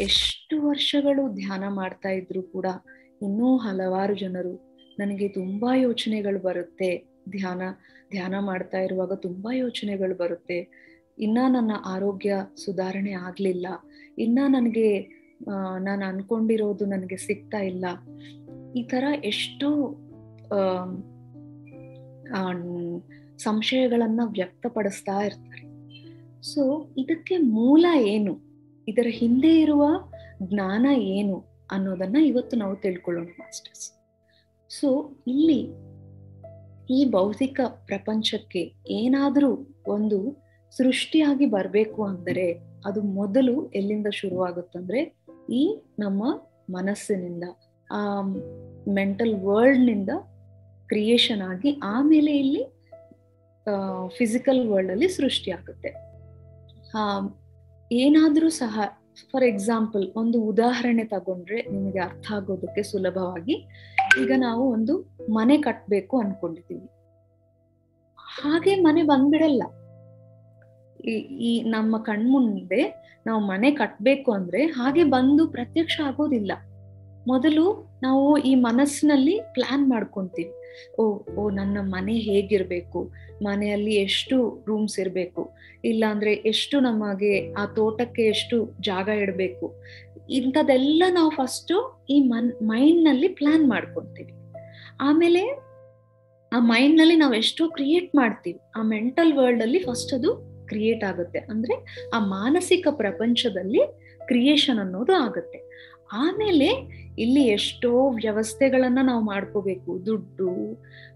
ಎಷ್ಟು ವರ್ಷಗಳು ಧ್ಯಾನ ಮಾಡ್ತಾ ಇದ್ರು ಕೂಡ ಇನ್ನೂ ಹಲವಾರು ಜನರು ನನಗೆ ತುಂಬಾ ಯೋಚನೆಗಳು ಬರುತ್ತೆ, ಧ್ಯಾನ ಮಾಡ್ತಾ ಇರುವಾಗ ತುಂಬಾ ಯೋಚನೆಗಳು ಬರುತ್ತೆ, ಇನ್ನ ನನ್ನ ಆರೋಗ್ಯ ಸುಧಾರಣೆ ಆಗ್ಲಿಲ್ಲ, ಇನ್ನ ನನಗೆ ನಾನು ಅನ್ಕೊಂಡಿರೋದು ನನಗೆ ಸಿಗ್ತಾ ಇಲ್ಲ, ಈ ತರ ಎಷ್ಟು ಸಂಶಯಗಳನ್ನ ವ್ಯಕ್ತಪಡಿಸ್ತಾ ಇರ್ತಾರೆ. ಸೊ ಇದಕ್ಕೆ ಮೂಲ ಏನು, ಇದರ ಹಿಂದೆ ಇರುವ ಜ್ಞಾನ ಏನು ಅನ್ನೋದನ್ನ ಇವತ್ತು ನಾವು ತಿಳ್ಕೊಳ್ಳೋಣ ಮಾಸ್ಟರ್ಸ್. ಸೊ ಇಲ್ಲಿ ಈ ಭೌತಿಕ ಪ್ರಪಂಚಕ್ಕೆ ಏನಾದ್ರೂ ಒಂದು ಸೃಷ್ಟಿಯಾಗಿ ಬರ್ಬೇಕು ಅಂದರೆ ಅದು ಮೊದಲು ಎಲ್ಲಿಂದ ಶುರುವಾಗುತ್ತಂದ್ರೆ ಈ ನಮ್ಮ ಮನಸ್ಸಿನಿಂದ, ಆ ಮೆಂಟಲ್ ವರ್ಲ್ಡ್ ನಿಂದ ಕ್ರಿಯೇಷನ್ ಆಗಿ ಆಮೇಲೆ ಇಲ್ಲಿ ಫಿಸಿಕಲ್ ವರ್ಲ್ಡ್ ಅಲ್ಲಿ ಸೃಷ್ಟಿ ಆಗುತ್ತೆ. ಏನಾದ್ರೂ ಸಹ ಫಾರ್ ಎಕ್ಸಾಂಪಲ್ ಒಂದು ಉದಾಹರಣೆ ತಗೊಂಡ್ರೆ ನಿಮಗೆ ಅರ್ಥ ಆಗೋದಕ್ಕೆ ಸುಲಭವಾಗಿ, ಈಗ ನಾವು ಒಂದು ಮನೆ ಕಟ್ಬೇಕು ಅನ್ಕೊಂಡಿದೀವಿ, ಹಾಗೆ ಮನೆ ಬಂದ್ಬಿಡಲ್ಲ. ಈ ನಮ್ಮ ಕಣ್ಮುಂದೆ ನಾವು ಮನೆ ಕಟ್ಬೇಕು ಅಂದ್ರೆ ಹಾಗೆ ಬಂದು ಪ್ರತ್ಯಕ್ಷ ಆಗೋದಿಲ್ಲ. ಮೊದಲು ನಾವು ಈ ಮನಸ್ಸಿನಲ್ಲಿ ಪ್ಲಾನ್ ಮಾಡ್ಕೊಂತೀವಿ, ಓ ನನ್ನ ಮನೆ ಹೇಗಿರ್ಬೇಕು, ಮನೆಯಲ್ಲಿ ಎಷ್ಟು ರೂಮ್ಸ್ ಇರ್ಬೇಕು, ಇಲ್ಲಾಂದ್ರೆ ಎಷ್ಟು ನಮಗೆ ಆ ತೋಟಕ್ಕೆ ಎಷ್ಟು ಜಾಗ ಇಡ್ಬೇಕು, ಇಂಥದೆಲ್ಲ ನಾವು ಫಸ್ಟ್ ಈ ಮೈಂಡ್ ನಲ್ಲಿ ಪ್ಲಾನ್ ಮಾಡ್ಕೊಂತೀವಿ. ಆಮೇಲೆ ಆ ಮೈಂಡ್ ನಲ್ಲಿ ನಾವು ಎಷ್ಟೋ ಕ್ರಿಯೇಟ್ ಮಾಡ್ತೀವಿ, ಆ ಮೆಂಟಲ್ ವರ್ಲ್ಡ್ ಅಲ್ಲಿ ಫಸ್ಟ್ ಅದು ಕ್ರಿಯೇಟ್ ಆಗುತ್ತೆ, ಅಂದ್ರೆ ಆ ಮಾನಸಿಕ ಪ್ರಪಂಚದಲ್ಲಿ ಕ್ರಿಯೇಷನ್ ಅನ್ನೋದು ಆಗುತ್ತೆ. ಆಮೇಲೆ ಇಲ್ಲಿ ಎಷ್ಟೋ ವ್ಯವಸ್ಥೆಗಳನ್ನ ನಾವು ಮಾಡ್ಕೋಬೇಕು, ದುಡ್ಡು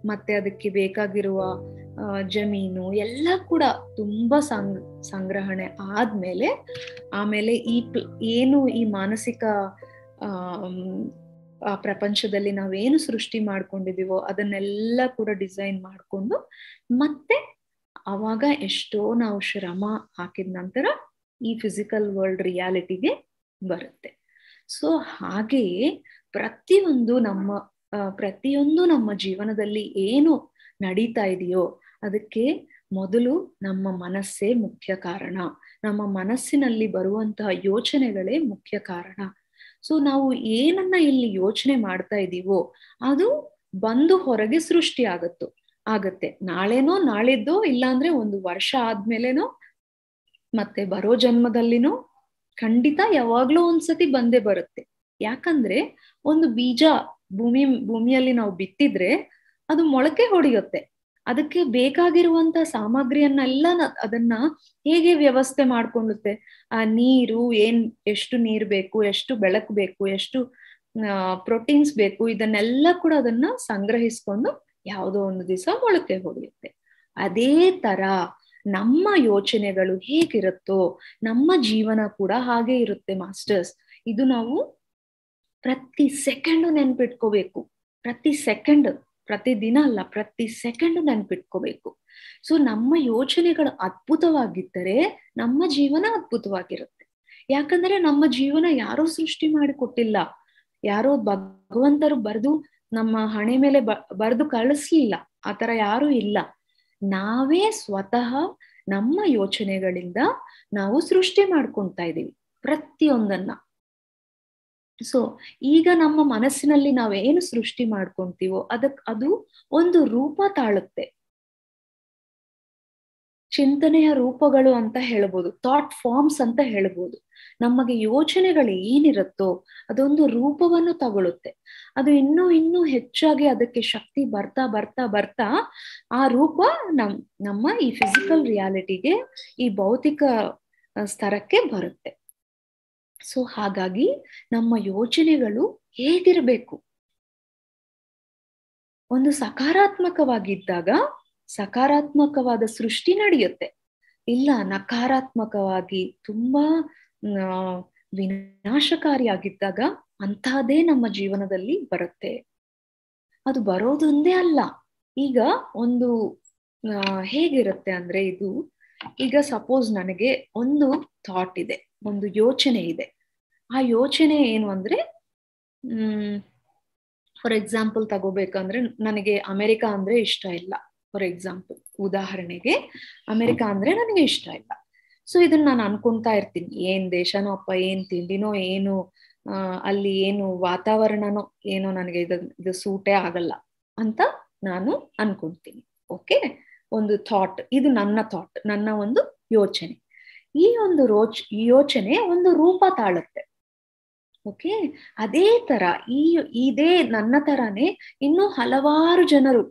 ಮತ್ತೆ ಅದಕ್ಕೆ ಬೇಕಾಗಿರುವ ಜಮೀನು ಎಲ್ಲ ಕೂಡ ತುಂಬಾ ಸಂಗ್ರಹಣೆ ಆದ್ಮೇಲೆ ಆಮೇಲೆ ಏನು ಈ ಮಾನಸಿಕ ಆ ಪ್ರಪಂಚದಲ್ಲಿ ನಾವೇನು ಸೃಷ್ಟಿ ಮಾಡ್ಕೊಂಡಿದೀವೋ ಅದನ್ನೆಲ್ಲ ಕೂಡ ಡಿಸೈನ್ ಮಾಡ್ಕೊಂಡು ಮತ್ತೆ ಅವಾಗ ಎಷ್ಟೋ ನಾವು ಶ್ರಮ ಹಾಕಿದ ನಂತರ ಈ ಫಿಸಿಕಲ್ ವರ್ಲ್ಡ್ ರಿಯಾಲಿಟಿಗೆ ಬರುತ್ತೆ. ಸೊ ಹಾಗೆಯೇ ಪ್ರತಿಯೊಂದು ನಮ್ಮ ಜೀವನದಲ್ಲಿ ಏನು ನಡೀತಾ ಇದೆಯೋ ಅದಕ್ಕೆ ಮೊದಲು ನಮ್ಮ ಮನಸ್ಸೇ ಮುಖ್ಯ ಕಾರಣ, ನಮ್ಮ ಮನಸ್ಸಿನಲ್ಲಿ ಬರುವಂತಹ ಯೋಚನೆಗಳೇ ಮುಖ್ಯ ಕಾರಣ. ಸೊ ನಾವು ಏನನ್ನ ಇಲ್ಲಿ ಯೋಚನೆ ಮಾಡ್ತಾ ಇದೀವೋ ಅದು ಬಂದು ಹೊರಗೆ ಸೃಷ್ಟಿ ಆಗತ್ತೆ. ನಾಳೆನೋ ನಾಳಿದ್ದೋ ಇಲ್ಲಾಂದ್ರೆ ಒಂದು ವರ್ಷ ಆದ್ಮೇಲೆನೋ ಮತ್ತೆ ಬರೋ ಜನ್ಮದಲ್ಲಿನೋ ಖಂಡಿತ ಯಾವಾಗ್ಲೂ ಒಂದ್ಸತಿ ಬಂದೇ ಬರುತ್ತೆ. ಯಾಕಂದ್ರೆ ಒಂದು ಬೀಜ ಭೂಮಿಯಲ್ಲಿ ನಾವು ಬಿತ್ತಿದ್ರೆ ಅದು ಮೊಳಕೆ ಹೊಡೆಯುತ್ತೆ. ಅದಕ್ಕೆ ಬೇಕಾಗಿರುವಂತ ಸಾಮಗ್ರಿಯನ್ನೆಲ್ಲ ಅದನ್ನ ಹೇಗೆ ವ್ಯವಸ್ಥೆ ಮಾಡ್ಕೊಳ್ಳುತ್ತೆ, ಆ ನೀರು ಎಷ್ಟು ನೀರ್ ಬೇಕು, ಎಷ್ಟು ಬೆಳಕು ಬೇಕು, ಎಷ್ಟು ಪ್ರೋಟೀನ್ಸ್ ಬೇಕು, ಇದನ್ನೆಲ್ಲ ಕೂಡ ಅದನ್ನ ಸಂಗ್ರಹಿಸ್ಕೊಂಡು ಯಾವುದೋ ಒಂದು ದಿವಸ ಮೊಳಕೆ ಹೊಡೆಯುತ್ತೆ. ಅದೇ ತರ ನಮ್ಮ ಯೋಚನೆಗಳು ಹೇಗಿರುತ್ತೋ ನಮ್ಮ ಜೀವನ ಕೂಡ ಹಾಗೆ ಇರುತ್ತೆ ಮಾಸ್ಟರ್ಸ್. ಇದು ನಾವು ಪ್ರತಿ ಸೆಕೆಂಡ್ ನೆನ್ಪಿಟ್ಕೋಬೇಕು, ಪ್ರತಿ ದಿನ ಅಲ್ಲ, ಪ್ರತಿ ಸೆಕೆಂಡ್ ನೆನ್ಪಿಟ್ಕೋಬೇಕು. ಸೊ ನಮ್ಮ ಯೋಚನೆಗಳು ಅದ್ಭುತವಾಗಿದ್ದರೆ ನಮ್ಮ ಜೀವನ ಅದ್ಭುತವಾಗಿರುತ್ತೆ. ಯಾಕಂದ್ರೆ ನಮ್ಮ ಜೀವನ ಯಾರೋ ಸೃಷ್ಟಿ ಮಾಡಿ ಕೊಟ್ಟಿಲ್ಲ, ಯಾರೋ ಭಗವಂತರು ಬರೆದು ನಮ್ಮ ಹಣೆ ಮೇಲೆ ಬರೆದು ಕಳಿಸ್ಲಿಲ್ಲ, ಆತರ ಯಾರು ಇಲ್ಲ. ನಾವೇ ಸ್ವತಃ ನಮ್ಮ ಯೋಚನೆಗಳಿಂದ ನಾವು ಸೃಷ್ಟಿ ಮಾಡ್ಕೊಳ್ತಾ ಇದೀವಿ ಪ್ರತಿಯೊಂದನ್ನ. ಸೊ ಈಗ ನಮ್ಮ ಮನಸ್ಸಿನಲ್ಲಿ ನಾವೇನು ಸೃಷ್ಟಿ ಮಾಡ್ಕೊಂತೀವೋ ಅದು ಒಂದು ರೂಪ ತಾಳುತ್ತೆ. ಚಿಂತನೆಯ ರೂಪಗಳು ಅಂತ ಹೇಳ್ಬೋದು, ಥಾಟ್ ಫಾರ್ಮ್ಸ್ ಅಂತ ಹೇಳ್ಬೋದು. ನಮಗೆ ಯೋಚನೆಗಳು ಏನಿರುತ್ತೋ ಅದೊಂದು ರೂಪವನ್ನು ತಗೊಳುತ್ತೆ. ಅದು ಇನ್ನೂ ಹೆಚ್ಚಾಗಿ ಅದಕ್ಕೆ ಶಕ್ತಿ ಬರ್ತಾ ಬರ್ತಾ ಬರ್ತಾ ಆ ರೂಪ ನಮ್ಮ ಈ ಫಿಸಿಕಲ್ ರಿಯಾಲಿಟಿಗೆ, ಈ ಭೌತಿಕ ಸ್ತರಕ್ಕೆ ಬರುತ್ತೆ. ಸೊ ಹಾಗಾಗಿ ನಮ್ಮ ಯೋಚನೆಗಳು ಹೇಗಿರ್ಬೇಕು, ಒಂದು ಸಕಾರಾತ್ಮಕವಾಗಿದ್ದಾಗ ಸಕಾರಾತ್ಮಕವಾದ ಸೃಷ್ಟಿ ನಡೆಯುತ್ತೆ. ಇಲ್ಲ ನಕಾರಾತ್ಮಕವಾಗಿ ತುಂಬಾ ವಿನಾಶಕಾರಿಯಾಗಿದ್ದಾಗ ಅಂತಹದೇ ನಮ್ಮ ಜೀವನದಲ್ಲಿ ಬರುತ್ತೆ. ಅದು ಬರೋದೊಂದೇ ಅಲ್ಲ, ಈಗ ಒಂದು ಹೇಗಿರುತ್ತೆ ಅಂದ್ರೆ ಇದು, ಈಗ ಸಪೋಸ್ ನನಗೆ ಒಂದು ಥಾಟ್ ಇದೆ, ಒಂದು ಯೋಚನೆ ಇದೆ. ಆ ಯೋಚನೆ ಏನು ಅಂದ್ರೆ ಫಾರ್ ಎಕ್ಸಾಂಪಲ್ ತಗೋಬೇಕಂದ್ರೆ ನನಗೆ ಅಮೆರಿಕ ಅಂದ್ರೆ ಇಷ್ಟ ಇಲ್ಲ. ಫಾರ್ ಎಕ್ಸಾಂಪಲ್ ಉದಾಹರಣೆಗೆ ಅಮೆರಿಕ ಅಂದ್ರೆ ನನಗೆ ಇಷ್ಟ ಇಲ್ಲ. ಸೊ ಇದನ್ನ ನಾನು ಅನ್ಕೊಂತಾ ಇರ್ತೀನಿ, ಏನ್ ದೇಶನೋ ಅಪ್ಪ, ಏನ್ ತಿಂಡಿನೋ ಏನು, ಅಲ್ಲಿ ಏನು ವಾತಾವರಣನೋ ಏನೋ, ನನಗೆ ಇದು ಸೂಟೇ ಆಗಲ್ಲ ಅಂತ ನಾನು ಅನ್ಕೊಂತೀನಿ. ಓಕೆ, ಒಂದು ಥಾಟ್, ಇದು ನನ್ನ ಥಾಟ್, ನನ್ನ ಒಂದು ಯೋಚನೆ. ಈ ಒಂದು ಯೋಚನೆ ಒಂದು ರೂಪ ತಾಳುತ್ತೆ. ಓಕೆ, ಅದೇ ತರ ಇದೇ ನನ್ನ ತರಾನೇ ಇನ್ನೂ ಹಲವಾರು ಜನರು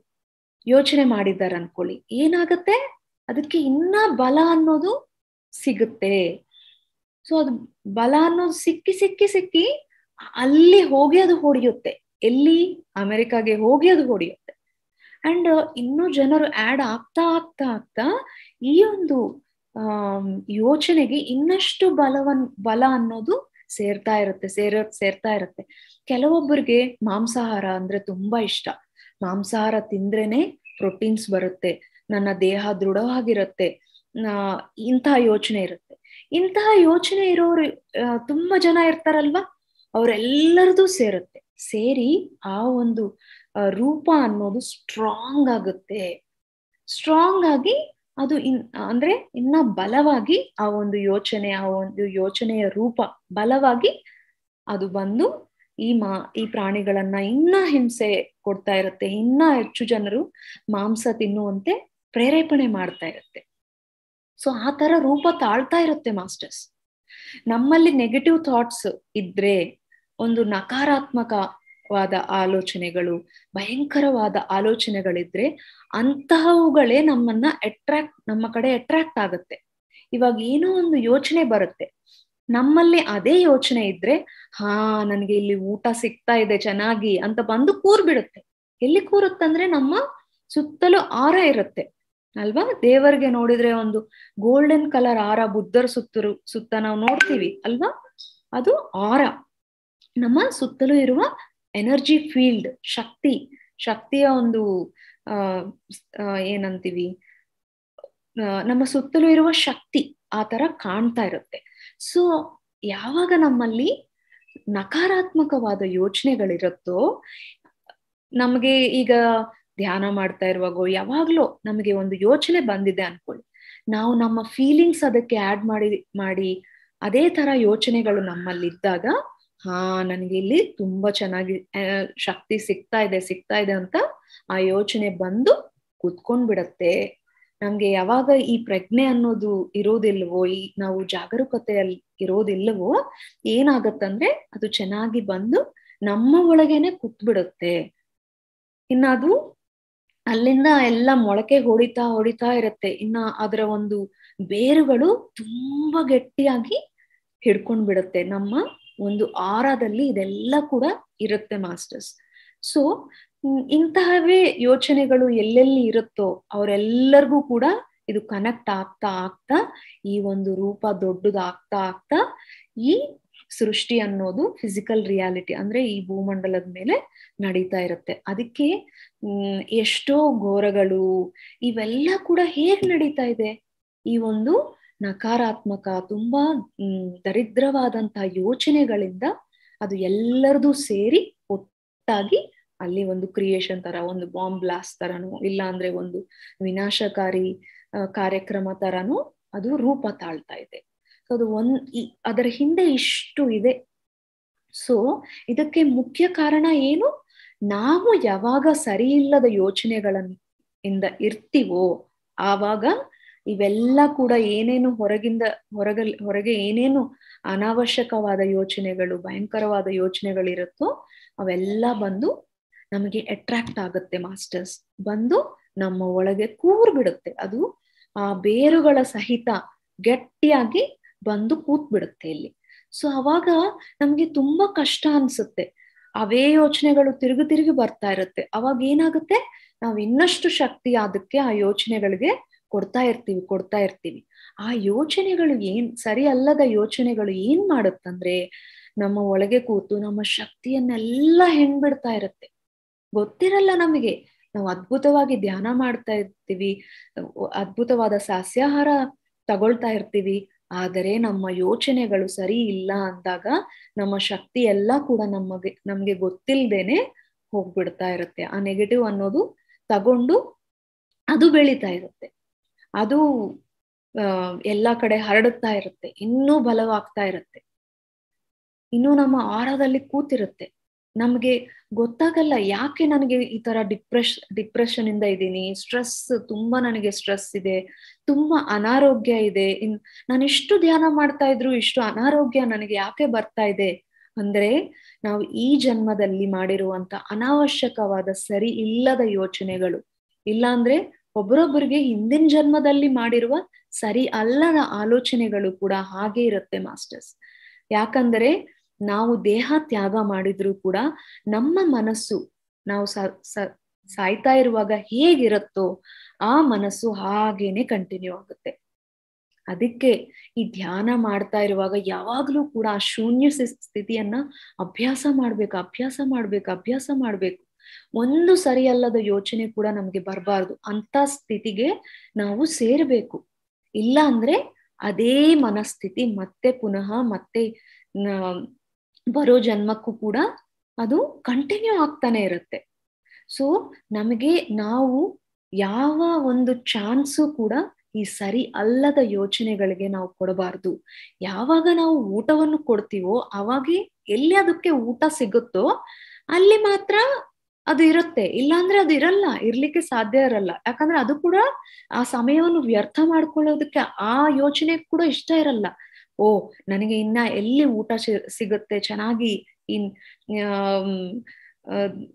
ಯೋಚನೆ ಮಾಡಿದ್ದಾರೆ ಅನ್ಕೊಳ್ಳಿ, ಏನಾಗತ್ತೆ, ಅದಕ್ಕೆ ಇನ್ನ ಬಲ ಅನ್ನೋದು ಸಿಗುತ್ತೆ. ಸೊ ಅದು ಬಲ ಅನ್ನೋದು ಸಿಕ್ಕಿ ಸಿಕ್ಕಿ ಸಿಕ್ಕಿ ಅಲ್ಲಿ ಹೋಗಿ ಅದು ಹೊಡೆಯುತ್ತೆ. ಎಲ್ಲಿ? ಅಮೆರಿಕಾಗೆ ಹೋಗಿ ಅದು ಹೊಡೆಯುತ್ತೆ. ಅಂಡ್ ಇನ್ನೂ ಜನರು ಆಡ್ ಆಗ್ತಾ ಆಗ್ತಾ ಆಗ್ತಾ ಈ ಒಂದು ಯೋಚನೆಗೆ ಇನ್ನಷ್ಟು ಬಲ ಅನ್ನೋದು ಸೇರ್ತಾ ಇರುತ್ತೆ. ಕೆಲವೊಬ್ಬರಿಗೆ ಮಾಂಸಾಹಾರ ಅಂದ್ರೆ ತುಂಬಾ ಇಷ್ಟ. ಮಾಂಸಾಹಾರ ತಿಂದ್ರೇನೆ ಪ್ರೋಟೀನ್ಸ್ ಬರುತ್ತೆ, ನನ್ನ ದೇಹ ದೃಢವಾಗಿರುತ್ತೆ, ಇಂತಹ ಯೋಚನೆ ಇರುತ್ತೆ. ಇಂತಹ ಯೋಚನೆ ಇರೋರು ತುಂಬಾ ಜನ ಇರ್ತಾರಲ್ವಾ, ಅವರೆಲ್ಲರದು ಸೇರಿ ಆ ಒಂದು ರೂಪ ಅನ್ನೋದು ಸ್ಟ್ರಾಂಗ್ ಆಗುತ್ತೆ. ಸ್ಟ್ರಾಂಗ್ ಆಗಿ ಅದು ಅಂದ್ರೆ ಇನ್ನ ಬಲವಾಗಿ ಆ ಒಂದು ಯೋಚನೆಯ ರೂಪ ಬಲವಾಗಿ ಅದು ಬಂದು ಈ ಪ್ರಾಣಿಗಳನ್ನ ಇನ್ನ ಹಿಂಸೆ ಕೊಡ್ತಾ ಇರುತ್ತೆ, ಇನ್ನ ಹೆಚ್ಚು ಜನರು ಮಾಂಸ ತಿನ್ನುವಂತೆ ಪ್ರೇರೇಪಣೆ ಮಾಡ್ತಾ ಇರುತ್ತೆ. ಸೊ ಆ ತರ ರೂಪ ತಾಳ್ತಾ ಇರುತ್ತೆ ಮಾಸ್ಟರ್ಸ್. ನಮ್ಮಲ್ಲಿ ನೆಗೆಟಿವ್ ಥಾಟ್ಸ್ ಇದ್ರೆ, ಒಂದು ನಕಾರಾತ್ಮಕವಾದ ಆಲೋಚನೆಗಳು, ಭಯಂಕರವಾದ ಆಲೋಚನೆಗಳಿದ್ರೆ, ಅಂತಹವುಗಳೇ ನಮ್ಮ ಕಡೆ ಅಟ್ರಾಕ್ಟ್ ಆಗುತ್ತೆ. ಇವಾಗ ಏನೋ ಒಂದು ಯೋಚನೆ ಬರುತ್ತೆ, ನಮ್ಮಲ್ಲಿ ಅದೇ ಯೋಚನೆ ಇದ್ರೆ, ನನ್ಗೆ ಇಲ್ಲಿ ಊಟ ಸಿಗ್ತಾ ಇದೆ ಚೆನ್ನಾಗಿ ಅಂತ ಬಂದು ಕೂರ್ಬಿಡುತ್ತೆ. ಎಲ್ಲಿ ಕೂರುತ್ತಂದ್ರೆ ನಮ್ಮ ಸುತ್ತಲೂ ಆರ ಇರುತ್ತೆ ಅಲ್ವಾ. ದೇವರಿಗೆ ನೋಡಿದ್ರೆ ಒಂದು ಗೋಲ್ಡನ್ ಕಲರ್ ಆರ ಬುದ್ಧರ ಸುತ್ತ ನಾವು ನೋಡ್ತೀವಿ ಅಲ್ವಾ, ಅದು ಆರ ನಮ್ಮ ಸುತ್ತಲೂ ಇರುವ ಎನರ್ಜಿ ಫೀಲ್ಡ್, ಶಕ್ತಿಯ ಒಂದು ಏನಂತೀವಿ, ನಮ್ಮ ಸುತ್ತಲೂ ಇರುವ ಶಕ್ತಿ ಆ ತರ ಕಾಣ್ತಾ ಇರುತ್ತೆ. ಸೊ ಯಾವಾಗ ನಮ್ಮಲ್ಲಿ ನಕಾರಾತ್ಮಕವಾದ ಯೋಚನೆಗಳಿರುತ್ತೋ, ನಮಗೆ ಈಗ ಧ್ಯಾನ ಮಾಡ್ತಾ ಇರುವಾಗೋ ಯಾವಾಗ್ಲೂ ನಮಗೆ ಒಂದು ಯೋಚನೆ ಬಂದಿದೆ ಅನ್ಕೊಳ್ಳಿ, ನಾವು ನಮ್ಮ ಫೀಲಿಂಗ್ಸ್ ಅದಕ್ಕೆ ಆಡ್ ಮಾಡಿ ಅದೇ ತರ ಯೋಚನೆಗಳು ನಮ್ಮಲ್ಲಿದ್ದಾಗ, ನನಗೆ ಇಲ್ಲಿ ತುಂಬಾ ಚೆನ್ನಾಗಿ ಶಕ್ತಿ ಸಿಗ್ತಾ ಇದೆ ಅಂತ ಆ ಯೋಚನೆ ಬಂದು ಕುತ್ಕೊಂಡ್ಬಿಡತ್ತೆ. ನಮ್ಗೆ ಯಾವಾಗ ಈ ಪ್ರಜ್ಞೆ ಅನ್ನೋದು ಇರೋದಿಲ್ವೋ, ನಾವು ಜಾಗರೂಕತೆಯಲ್ಲಿ ಇರೋದಿಲ್ಲವೋ, ಏನಾಗತ್ತಂದ್ರೆ ಅದು ಚೆನ್ನಾಗಿ ಬಂದು ನಮ್ಮ ಒಳಗೇನೆ ಕುತ್ಬಿಡುತ್ತೆ. ಅದು ಅಲ್ಲಿಂದ ಎಲ್ಲ ಮೊಳಕೆ ಹೊಡಿತಾ ಇರುತ್ತೆ. ಅದರ ಒಂದು ಬೇರುಗಳು ತುಂಬಾ ಗಟ್ಟಿಯಾಗಿ ಹಿಡ್ಕೊಂಡ್ಬಿಡುತ್ತೆ. ನಮ್ಮ ಒಂದು ಆರಾದಲ್ಲಿ ಇದೆಲ್ಲ ಕೂಡ ಇರುತ್ತೆ ಮಾಸ್ಟರ್ಸ್. ಸೊ ಇಂತಹವೇ ಯೋಚನೆಗಳು ಎಲ್ಲೆಲ್ಲಿ ಇರುತ್ತೋ ಅವರೆಲ್ಲರಿಗೂ ಕೂಡ ಇದು ಕನೆಕ್ಟ್ ಆಗ್ತಾ ಈ ಒಂದು ರೂಪ ದೊಡ್ಡದಾಗ್ತಾ ಈ ಸೃಷ್ಟಿ ಅನ್ನೋದು ಫಿಸಿಕಲ್ ರಿಯಾಲಿಟಿ ಅಂದ್ರೆ ಈ ಭೂಮಂಡಲದ ಮೇಲೆ ನಡೀತಾ ಇರುತ್ತೆ. ಅದಕ್ಕೆ ಎಷ್ಟೋ ಘೋರಗಳು ಇವೆಲ್ಲ ಕೂಡ ಹೇಗ್ ನಡೀತಾ ಇದೆ, ಈ ಒಂದು ನಕಾರಾತ್ಮಕ ತುಂಬಾ ದರಿದ್ರವಾದಂತಹ ಯೋಚನೆಗಳಿಂದ ಅದು ಎಲ್ಲರದು ಸೇರಿ ಒಟ್ಟಾಗಿ ಅಲ್ಲಿ ಒಂದು ಕ್ರಿಯೇಷನ್ ತರ, ಒಂದು ಬಾಂಬ್ ಬ್ಲಾಸ್ಟ್ ತರನೋ, ಇಲ್ಲ ಅಂದ್ರೆ ಒಂದು ವಿನಾಶಕಾರಿ ಕಾರ್ಯಕ್ರಮ ತರನೋ ಅದು ರೂಪ ತಾಳ್ತಾ ಇದೆ. ಅದು ಅದರ ಹಿಂದೆ ಇಷ್ಟು ಇದೆ. ಸೊ ಇದಕ್ಕೆ ಮುಖ್ಯ ಕಾರಣ ಏನು? ನಾವು ಯಾವಾಗ ಸರಿ ಇಲ್ಲದ ಯೋಚನೆಗಳಿಂದ ಇರ್ತೀವೋ ಆವಾಗ ಇವೆಲ್ಲ ಕೂಡ ಏನೇನು ಹೊರಗೆ ಏನೇನು ಅನಾವಶ್ಯಕವಾದ ಯೋಚನೆಗಳು, ಭಯಂಕರವಾದ ಯೋಚನೆಗಳಿರುತ್ತೋ ಅವೆಲ್ಲ ಬಂದು ನಮಗೆ ಅಟ್ರಾಕ್ಟ್ ಆಗುತ್ತೆ ಮಾಸ್ಟರ್ಸ್, ಬಂದು ನಮ್ಮ ಒಳಗೆ ಕೂರ್ಬಿಡುತ್ತೆ. ಅದು ಆ ಬೇರುಗಳ ಸಹಿತ ಗಟ್ಟಿಯಾಗಿ ಬಂದು ಕೂತ್ಬಿಡುತ್ತೆ ಇಲ್ಲಿ. ಸೊ ಅವಾಗ ನಮ್ಗೆ ತುಂಬಾ ಕಷ್ಟ ಅನ್ಸುತ್ತೆ. ಅವೇ ಯೋಚನೆಗಳು ತಿರುಗಿ ಬರ್ತಾ ಇರುತ್ತೆ. ಅವಾಗ ಏನಾಗುತ್ತೆ, ನಾವ್ ಇನ್ನಷ್ಟು ಶಕ್ತಿ ಅದಕ್ಕೆ ಆ ಯೋಚನೆಗಳಿಗೆ ಕೊಡ್ತಾ ಇರ್ತೀವಿ. ಆ ಯೋಚನೆಗಳು ಸರಿ ಅಲ್ಲದ ಯೋಚನೆಗಳು ಏನ್ ಮಾಡುತ್ತಂದ್ರೆ ನಮ್ಮ ಒಳಗೆ ಕೂತು ನಮ್ಮ ಶಕ್ತಿಯನ್ನೆಲ್ಲ ಹೆಣ್ಬಿಡ್ತಾ ಇರುತ್ತೆ. ಗೊತ್ತಿರಲ್ಲ ನಮಗೆ, ನಾವು ಅದ್ಭುತವಾಗಿ ಧ್ಯಾನ ಮಾಡ್ತಾ ಇರ್ತೀವಿ, ಅದ್ಭುತವಾದ ಸಸ್ಯಾಹಾರ ತಗೊಳ್ತಾ ಇರ್ತೀವಿ, ಆದರೆ ನಮ್ಮ ಯೋಚನೆಗಳು ಸರಿ ಇಲ್ಲ ಅಂದಾಗ ನಮ್ಮ ಶಕ್ತಿ ಎಲ್ಲ ಕೂಡ ನಮ್ಗೆ ಗೊತ್ತಿಲ್ದೇನೆ ಹೋಗ್ಬಿಡ್ತಾ ಇರುತ್ತೆ. ಆ ನೆಗೆಟಿವ್ ಅನ್ನೋದು ತಗೊಂಡು ಅದು ಬೆಳೀತಾ ಇರುತ್ತೆ. ಅದು ಎಲ್ಲಾ ಕಡೆ ಹರಡುತ್ತಾ ಇರುತ್ತೆ, ಇನ್ನೂ ಬಲವಾಗ್ತಾ ಇರುತ್ತೆ, ಇನ್ನೂ ನಮ್ಮ ಆರದಲ್ಲಿ ಕೂತಿರುತ್ತೆ. ನಮ್ಗೆ ಗೊತ್ತಾಗಲ್ಲ ಯಾಕೆ ನನಗೆ ಈ ತರ ಡಿಪ್ರೆಷನ್ ಇಂದ ಇದ್ದೀನಿ, ತುಂಬಾ ನನಗೆ ಸ್ಟ್ರೆಸ್ ಇದೆ, ತುಂಬಾ ಅನಾರೋಗ್ಯ ಇದೆ, ನಾನು ಇಷ್ಟು ಧ್ಯಾನ ಮಾಡ್ತಾ ಇದ್ರು ಇಷ್ಟು ಅನಾರೋಗ್ಯ ನನಗೆ ಯಾಕೆ ಬರ್ತಾ ಇದೆ ಅಂದ್ರೆ, ನಾವು ಈ ಜನ್ಮದಲ್ಲಿ ಮಾಡಿರುವಂತ ಅನಾವಶ್ಯಕವಾದ ಸರಿ ಇಲ್ಲದ ಯೋಚನೆಗಳು, ಇಲ್ಲ ಅಂದ್ರೆ ಒಬ್ಬರೊಬ್ಬರಿಗೆ ಹಿಂದಿನ ಜನ್ಮದಲ್ಲಿ ಮಾಡಿರುವ ಸರಿ ಅಲ್ಲದ ಆಲೋಚನೆಗಳು ಕೂಡ ಹಾಗೆ ಇರುತ್ತೆ ಮಾಸ್ಟರ್ಸ್. ಯಾಕಂದ್ರೆ ನಾವು ದೇಹ ತ್ಯಾಗ ಮಾಡಿದ್ರು ಕೂಡ ನಮ್ಮ ಮನಸ್ಸು ನಾವು ಸಾಯ್ತಾ ಇರುವಾಗ ಹೇಗಿರುತ್ತೋ ಆ ಮನಸ್ಸು ಹಾಗೇನೆ ಕಂಟಿನ್ಯೂ ಆಗುತ್ತೆ. ಅದಕ್ಕೆ ಈ ಧ್ಯಾನ ಮಾಡ್ತಾ ಇರುವಾಗ ಯಾವಾಗ್ಲೂ ಕೂಡ ಆ ಶೂನ್ಯ ಸ್ಥಿತಿಯನ್ನ ಅಭ್ಯಾಸ ಮಾಡ್ಬೇಕು. ಒಂದು ಸರಿಯಲ್ಲದ ಯೋಚನೆ ಕೂಡ ನಮ್ಗೆ ಬರಬಾರ್ದು. ಅಂತ ಸ್ಥಿತಿಗೆ ನಾವು ಸೇರ್ಬೇಕು. ಇಲ್ಲ ಅಂದ್ರೆ ಅದೇ ಮನಸ್ಥಿತಿ ಮತ್ತೆ ಪುನಃ ಮತ್ತೆ ಬರೋ ಜನ್ಮಕ್ಕೂ ಕೂಡ ಅದು ಕಂಟಿನ್ಯೂ ಆಗ್ತಾನೆ ಇರುತ್ತೆ. ಸೊ ನಮಗೆ ನಾವು ಯಾವ ಒಂದು ಚಾನ್ಸು ಕೂಡ ಈ ಸರಿ ಅಲ್ಲದ ಯೋಚನೆಗಳಿಗೆ ನಾವು ಕೊಡಬಾರ್ದು. ಯಾವಾಗ ನಾವು ಊಟವನ್ನು ಕೊಡ್ತೀವೋ ಅವಾಗೆ ಎಲ್ಲಿ ಅದಕ್ಕೆ ಊಟ ಸಿಗುತ್ತೋ ಅಲ್ಲಿ ಮಾತ್ರ ಅದು ಇರುತ್ತೆ, ಇಲ್ಲಾಂದ್ರೆ ಅದು ಇರ್ಲಿಕ್ಕೆ ಸಾಧ್ಯ ಇರಲ್ಲ. ಯಾಕಂದ್ರೆ ಅದು ಕೂಡ ಆ ಸಮಯವನ್ನು ವ್ಯರ್ಥ ಮಾಡ್ಕೊಳ್ಳೋದಕ್ಕೆ ಆ ಯೋಚನೆ ಕೂಡ ಇಷ್ಟ ಇರಲ್ಲ. ಓ ನನಗೆ ಇನ್ನ ಎಲ್ಲಿ ಊಟ ಸಿಗುತ್ತೆ ಚೆನ್ನಾಗಿ,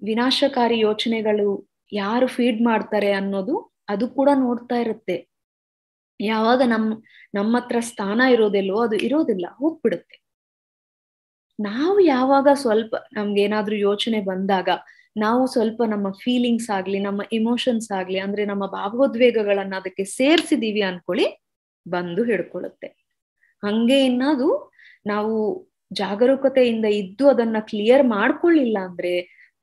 ವಿನಾಶಕಾರಿ ಯೋಚನೆಗಳು ಯಾರು ಫೀಡ್ ಮಾಡ್ತಾರೆ ಅನ್ನೋದು ಅದು ಕೂಡ ನೋಡ್ತಾ ಇರುತ್ತೆ. ಯಾವಾಗ ನಮ್ಮ ಹತ್ರ ಸ್ಥಾನ ಇರೋದಿಲ್ವೋ ಅದು ಇರೋದಿಲ್ಲ, ಹೋಗ್ಬಿಡುತ್ತೆ. ನಾವು ಯಾವಾಗ ಸ್ವಲ್ಪ ನಮ್ಗೇನಾದ್ರೂ ಯೋಚನೆ ಬಂದಾಗ ನಾವು ಸ್ವಲ್ಪ ನಮ್ಮ ಫೀಲಿಂಗ್ಸ್ ಆಗ್ಲಿ ನಮ್ಮ ಇಮೋಷನ್ಸ್ ಆಗ್ಲಿ ಅಂದ್ರೆ ನಮ್ಮ ಭಾವೋದ್ವೇಗಗಳನ್ನ ಅದಕ್ಕೆ ಸೇರ್ಸಿದೀವಿ ಅನ್ಕೊಳ್ಳಿ, ಬಂದು ಹಿಡ್ಕೊಳ್ಳುತ್ತೆ. ಹಂಗೆ ಇನ್ನದು ನಾವು ಜಾಗರೂಕತೆಯಿಂದ ಇದ್ದು ಅದನ್ನ ಕ್ಲಿಯರ್ ಮಾಡ್ಕೊಳ್ಳಿಲ್ಲ ಅಂದ್ರೆ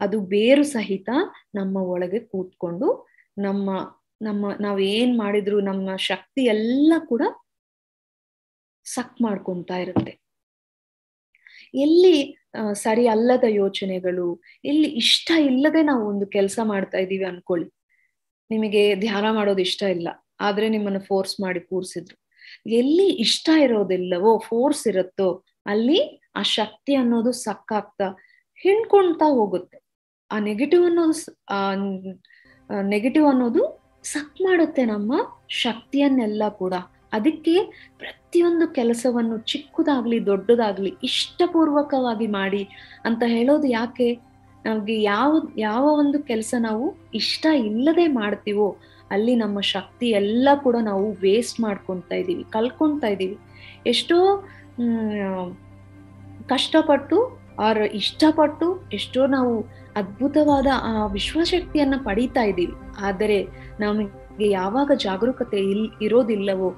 ಅದು ಬೇರು ಸಹಿತ ನಮ್ಮ ಒಳಗೆ ಕೂತ್ಕೊಂಡು ನಾವ್ ಏನ್ ಮಾಡಿದ್ರು ನಮ್ಮ ಶಕ್ತಿ ಎಲ್ಲ ಕೂಡ ಸಕ್ ಮಾಡ್ಕೊಂತಾ ಇರುತ್ತೆ. ಎಲ್ಲಿ ಸರಿ ಅಲ್ಲದ ಯೋಚನೆಗಳು, ಎಲ್ಲಿ ಇಷ್ಟ ಇಲ್ಲದೆ ನಾವು ಒಂದು ಕೆಲಸ ಮಾಡ್ತಾ ಇದೀವಿ ಅನ್ಕೊಳ್ಳಿ. ನಿಮಗೆ ಧ್ಯಾನ ಮಾಡೋದು ಇಷ್ಟ ಇಲ್ಲ, ಆದ್ರೆ ನಿಮ್ಮನ್ನು ಫೋರ್ಸ್ ಮಾಡಿ ಕೂರ್ಸಿದ್ರು. ಎಲ್ಲಿ ಇಷ್ಟ ಇರೋದಿಲ್ಲವೋ ಫೋರ್ಸ್ ಇರುತ್ತೋ ಅಲ್ಲಿ ಆ ಶಕ್ತಿ ಅನ್ನೋದು ಸಕ್ಕಾಗ್ತಾ ಹಿಂಡ್ಕೊಂತಾ ಹೋಗುತ್ತೆ. ಆ ನೆಗೆಟಿವ್ ಅನ್ನೋದು ಸಕ್ ಮಾಡುತ್ತೆ ನಮ್ಮ ಶಕ್ತಿಯನ್ನೆಲ್ಲ ಕೂಡ. ಅದಕ್ಕೆ ಪ್ರತಿಯೊಂದು ಕೆಲಸವನ್ನು ಚಿಕ್ಕದಾಗ್ಲಿ ದೊಡ್ಡದಾಗ್ಲಿ ಇಷ್ಟಪೂರ್ವಕವಾಗಿ ಮಾಡಿ ಅಂತ ಹೇಳೋದು ಯಾಕೆ? ನಮ್ಗೆ ಯಾವ ಒಂದು ಕೆಲಸ ನಾವು ಇಷ್ಟ ಇಲ್ಲದೆ ಮಾಡ್ತೀವೋ ಅಲ್ಲಿ ನಮ್ಮ ಶಕ್ತಿ ಎಲ್ಲ ಕೂಡ ನಾವು ವೇಸ್ಟ್ ಮಾಡ್ಕೊಂತ ಇದೀವಿ, ಕಳ್ಕೊಂತ ಇದೀವಿ. ಎಷ್ಟೋ ಕಷ್ಟಪಟ್ಟು ಅವ್ರ ಇಷ್ಟಪಟ್ಟು ಎಷ್ಟೋ ನಾವು ಅದ್ಭುತವಾದ ಆ ವಿಶ್ವಶಕ್ತಿಯನ್ನ ಪಡೀತಾ ಇದ್ದೀವಿ. ಆದರೆ ನಮಗೆ ಯಾವಾಗ ಜಾಗರೂಕತೆ ಇರೋದಿಲ್ಲವೋ,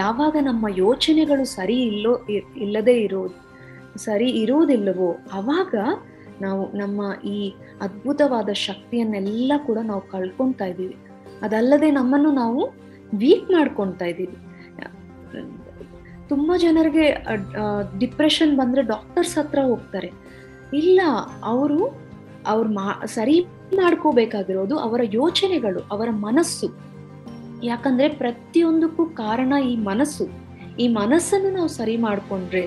ಯಾವಾಗ ನಮ್ಮ ಯೋಚನೆಗಳು ಸರಿ ಇರೋದಿಲ್ಲವೋ ಅವಾಗ ನಾವು ನಮ್ಮ ಈ ಅದ್ಭುತವಾದ ಶಕ್ತಿಯನ್ನೆಲ್ಲ ಕೂಡ ನಾವು ಕಳ್ಕೊಂತಾ ಇದ್ದೀವಿ. ಅದಲ್ಲದೆ ನಮ್ಮನ್ನು ನಾವು ವೀಕ್ ಮಾಡ್ಕೊಂತಾ ಇದ್ದೀವಿ. ತುಂಬಾ ಜನರಿಗೆ ಡಿಪ್ರೆಷನ್ ಬಂದ್ರೆ ಡಾಕ್ಟರ್ಸ್ ಹತ್ರ ಹೋಗ್ತಾರೆ. ಇಲ್ಲ, ಅವರು ಸರಿ ಮಾಡ್ಕೋಬೇಕಾಗಿರೋದು ಅವರ ಯೋಚನೆಗಳು, ಅವರ ಮನಸ್ಸು. ಯಾಕಂದ್ರೆ ಪ್ರತಿಯೊಂದಕ್ಕೂ ಕಾರಣ ಈ ಮನಸ್ಸು. ಈ ಮನಸ್ಸನ್ನು ನಾವು ಸರಿ ಮಾಡ್ಕೊಂಡ್ರೆ,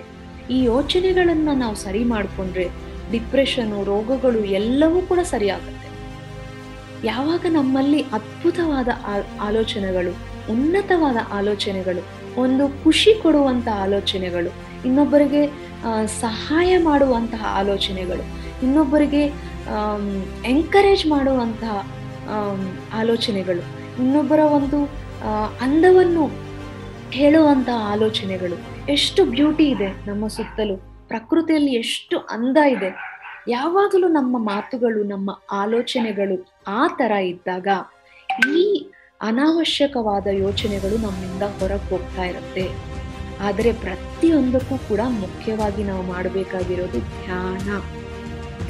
ಈ ಯೋಚನೆಗಳನ್ನ ನಾವು ಸರಿ ಮಾಡ್ಕೊಂಡ್ರೆ ಡಿಪ್ರೆಷನ್, ರೋಗಗಳು ಎಲ್ಲವೂ ಕೂಡ ಸರಿ ಆಗುತ್ತೆ. ಯಾವಾಗ ನಮ್ಮಲ್ಲಿ ಅದ್ಭುತವಾದ ಆಲೋಚನೆಗಳು, ಉನ್ನತವಾದ ಆಲೋಚನೆಗಳು, ಒಂದು ಖುಷಿ ಕೊಡುವಂತ ಆಲೋಚನೆಗಳು, ಇನ್ನೊಬ್ಬರಿಗೆ ಸಹಾಯ ಮಾಡುವಂತಹ ಆಲೋಚನೆಗಳು, ಇನ್ನೊಬ್ಬರಿಗೆ ಎಂಕರೇಜ್ ಮಾಡುವಂತಹ ಆಲೋಚನೆಗಳು, ಇನ್ನೊಬ್ಬರ ಒಂದು ಅಂದವನ್ನು ಹೇಳುವಂತಹ ಆಲೋಚನೆಗಳು. ಎಷ್ಟು ಬ್ಯೂಟಿ ಇದೆ ನಮ್ಮ ಸುತ್ತಲೂ, ಪ್ರಕೃತಿಯಲ್ಲಿ ಎಷ್ಟು ಅಂದ ಇದೆ. ಯಾವಾಗಲೂ ನಮ್ಮ ಮಾತುಗಳು, ನಮ್ಮ ಆಲೋಚನೆಗಳು ಆ ತರ ಇದ್ದಾಗ ಈ ಅನಾವಶ್ಯಕವಾದ ಯೋಚನೆಗಳು ನಮ್ಮಿಂದ ಹೊರಗೆ ಹೋಗ್ತಾ ಇರುತ್ತೆ. ಆದರೆ ಪ್ರತಿಯೊಂದಕ್ಕೂ ಕೂಡ ಮುಖ್ಯವಾಗಿ ನಾವು ಮಾಡಬೇಕಾಗಿರೋದು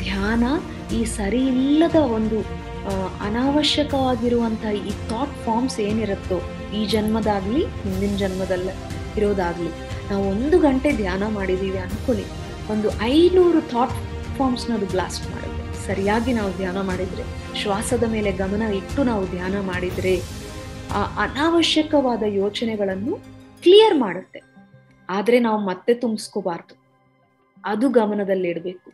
ಧ್ಯಾನ. ಈ ಸರಿ ಇಲ್ಲದ ಒಂದು ಅನಾವಶ್ಯಕವಾಗಿರುವಂತಹ ಈ ಥಾಟ್ ಫಾರ್ಮ್ಸ್ ಏನಿರುತ್ತೋ, ಈ ಜನ್ಮದಾಗ್ಲಿ ಹಿಂದಿನ ಜನ್ಮದಲ್ಲ ಇರೋದಾಗ್ಲಿ, ನಾವು 1 ಗಂಟೆ ಧ್ಯಾನ ಮಾಡಿದೀವಿ ಅನ್ಕೊಳ್ಳಿ, ಒಂದು 500 ಥಾಟ್ ಫಾರ್ಮ್ಸ್ ಅದು ಬ್ಲಾಸ್ಟ್ ಮಾಡುತ್ತೆ. ಸರಿಯಾಗಿ ನಾವು ಧ್ಯಾನ ಮಾಡಿದ್ರೆ, ಶ್ವಾಸದ ಮೇಲೆ ಗಮನ ಇಟ್ಟು ನಾವು ಧ್ಯಾನ ಮಾಡಿದ್ರೆ ಆ ಅನಾವಶ್ಯಕವಾದ ಯೋಚನೆಗಳನ್ನು ಕ್ಲಿಯರ್ ಮಾಡುತ್ತೆ. ಆದ್ರೆ ನಾವು ಮತ್ತೆ ತುಂಬಿಸ್ಕೋಬಾರ್ದು. ಅದು ಗಮನದಲ್ಲಿಡ್ಬೇಕು.